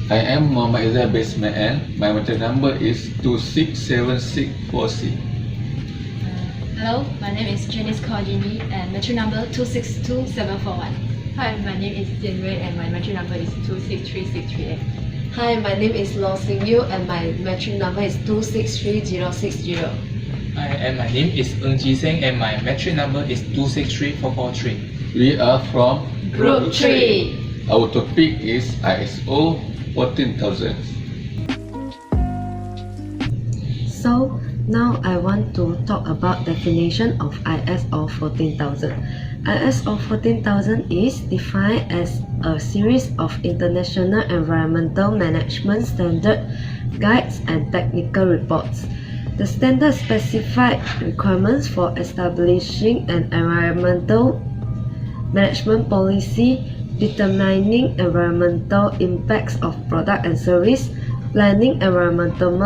I am Muhammad Izzah Basmaan. My meter number is 26764C. Hello, my name is Janice Cordini and metro number 262741. Hi, my name is Jian Wei and my metro number is 263638. Hi, my name is Lo Sing Yu and my metric number is 263060. Hi, and my name is Ng Ji Seng and my metric number is 263443. We are from Group 3. Our topic is ISO 14000. So now I want to talk about definition of ISO 14000. ISO 14000 is defined as a series of international environmental management standard guides and technical reports. The standard specified requirements for establishing an environmental management policy, determining environmental impacts of product and service, planning environmental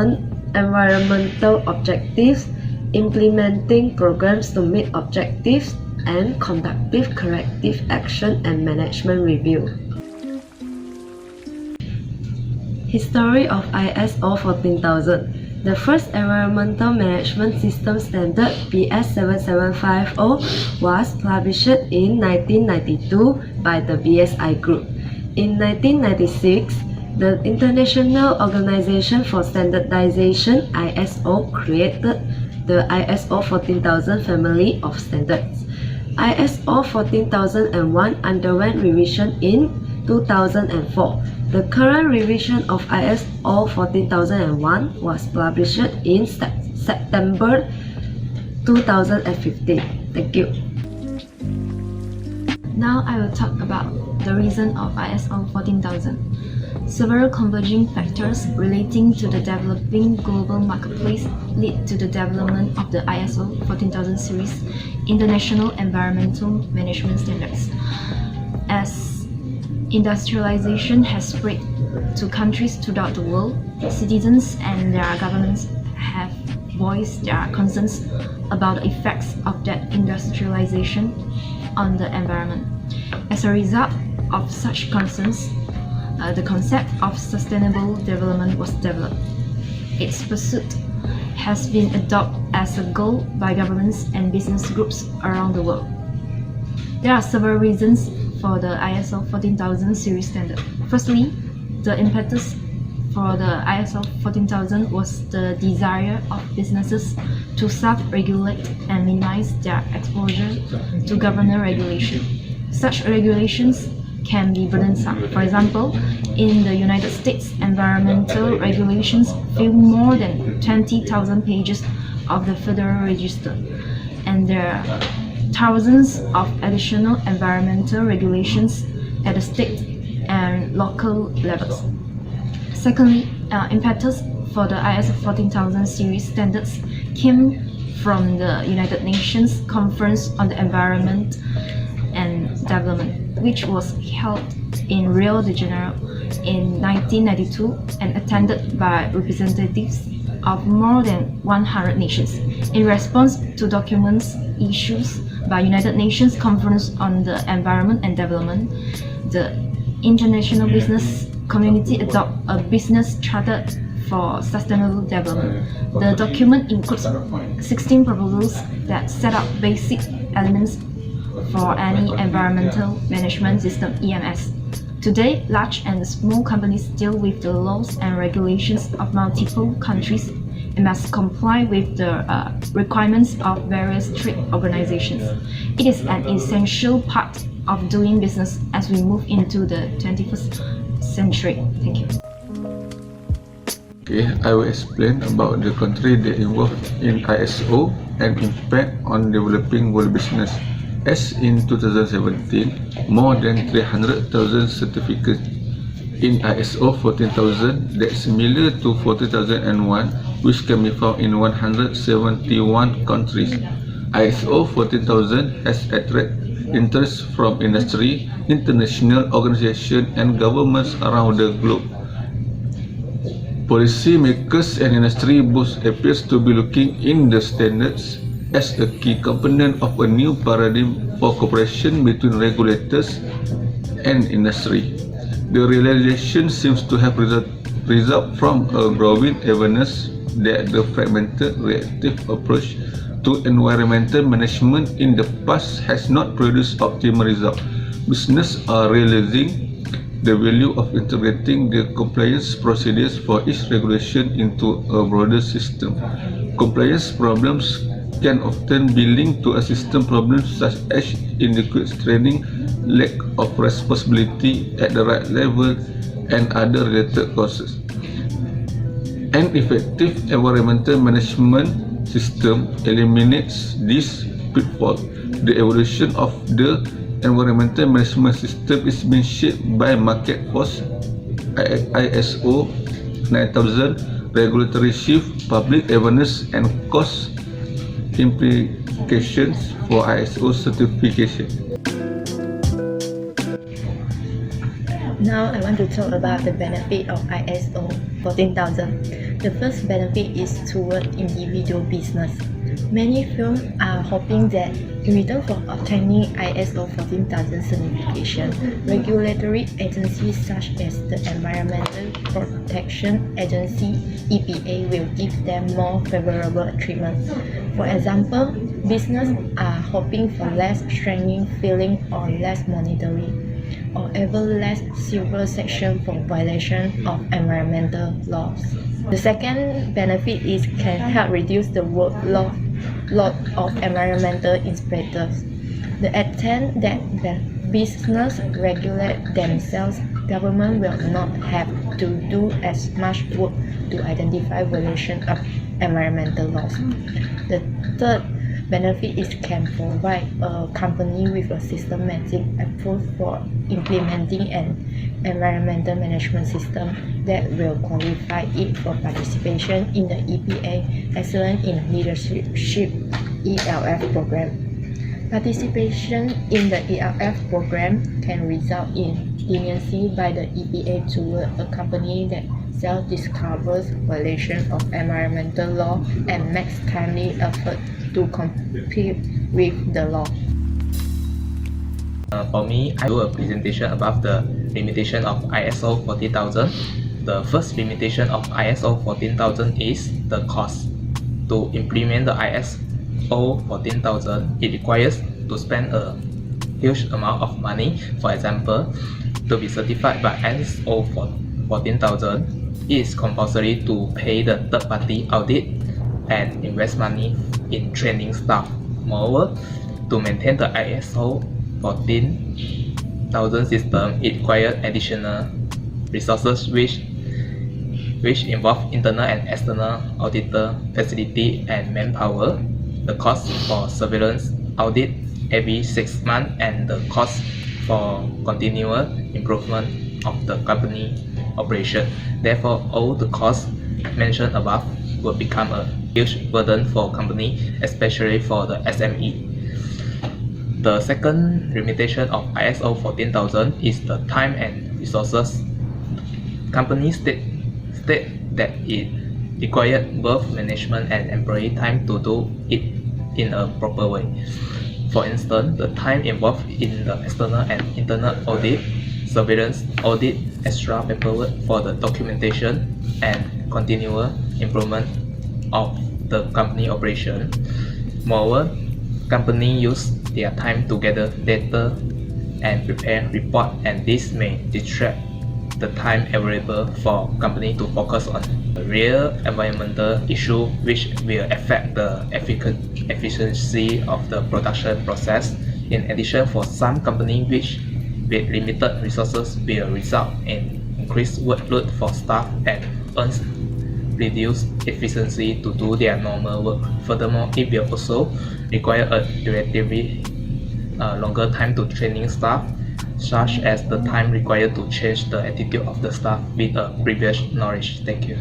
objectives, implementing programs to meet objectives, and conducting corrective action and management review. History of ISO 14000. The first environmental management system standard BS 7750 was published in 1992 by the BSI Group. In 1996, the International Organization for Standardization (ISO) created the ISO 14000 family of standards. ISO 14001 underwent revision in 2004. The current revision of ISO 14001 was published in September 2015. Thank you. Now I will talk about the reason of ISO 14000. Several converging factors relating to the developing global marketplace lead to the development of the ISO 14000 series International Environmental Management Standards. As industrialization has spread to countries throughout the world, citizens and their governments have voiced their concerns about the effects of that industrialization on the environment. As a result of such concerns, the concept of sustainable development was developed. Its pursuit has been adopted as a goal by governments and business groups around the world. There are several reasons for the ISO 14000 series standard. Firstly, the impetus for the ISO 14000 was the desire of businesses to self-regulate and minimize their exposure to government regulation. Such regulations can be burdensome. For example, in the United States, environmental regulations fill more than 20,000 pages of the Federal Register, and there are thousands of additional environmental regulations at the state and local levels. Secondly, impetus for the ISO 14000 series standards came from the United Nations Conference on the Environment and Development, which was held in Rio de Janeiro in 1992 and attended by representatives of more than 100 nations. In response to documents issued by United Nations Conference on the Environment and Development, the international business community adopted a business charter for sustainable development. The document includes 16 proposals that set up basic elements for any environmental management system (EMS). Today, large and small companies deal with the laws and regulations of multiple countries and must comply with the requirements of various trade organizations. It is an essential part of doing business as we move into the 21st century. Thank you. Okay, I will explain about the country that involved in ISO and impact on developing world business. As in 2017, more than 300,000 certificates in ISO 14000 that's similar to 40001, which can be found in 171 countries. ISO 14000 has attracted interest from industry, international organizations, and governments around the globe. Policymakers and industry both appears to be looking in the standards as a key component of a new paradigm for cooperation between regulators and industry. The realization seems to have result from a growing awareness that the fragmented reactive approach to environmental management in the past has not produced optimal results. Businesses are realizing the value of integrating the compliance procedures for each regulation into a broader system. Compliance problems can often be linked to a system problems such as inadequate training, lack of responsibility at the right level, and other related causes. An effective environmental management system eliminates this pitfall. The evolution of the environmental management system is being shaped by market force, ISO 9000, regulatory shift, public awareness, and cost implications for ISO certification. Now I want to talk about the benefit of ISO 14000. The first benefit is toward individual business. Many firms are hoping that in return for obtaining ISO 14000 certification, regulatory agencies such as the Environmental Protection Agency (EPA) will give them more favorable treatment. For example, businesses are hoping for less training, filling, or less monitoring, or even less civil sanction for violation of environmental laws. The second benefit is can help reduce the workload of environmental inspectors. The extent that the business regulate themselves, government will not have to do as much work to identify violation of environmental laws. The third benefit is can provide a company with a systematic approach for implementing an environmental management system that will qualify it for participation in the EPA Excellence in Leadership ELF program. Participation in the ELF program can result in leniency by the EPA toward a company that self-discovers violation of environmental law and makes timely effort to comply with the law. For me, I do a presentation about the limitation of ISO 14000. The first limitation of ISO 14000 is the cost. To implement the ISO 14000, it requires to spend a huge amount of money. For example, to be certified by ISO 14000, it is compulsory to pay the third-party audit and invest money in training staff. Moreover, to maintain the ISO 14000 system, it requires additional resources which involve internal and external auditor facility and manpower, the cost for surveillance audit every 6 months, and the cost for continual improvement of the company operation. Therefore, all the costs mentioned above will become a huge burden for company, especially for the SME. The second limitation of ISO 14000 is the time and resources. Companies state that it requires both management and employee time to do it in a proper way. For instance, the time involved in the external and internal audit, surveillance audit, extra paperwork for the documentation, and continual improvement of the company operation. Moreover, companies use their time to gather data and prepare report, and this may distract the time available for company to focus on the real environmental issue, which will affect the efficiency of the production process. In addition, for some companies which with limited resources will result in increased workload for staff and reduced efficiency to do their normal work. Furthermore, it will also require a relatively longer time to training staff, such as the time required to change the attitude of the staff with a previous knowledge. Thank you.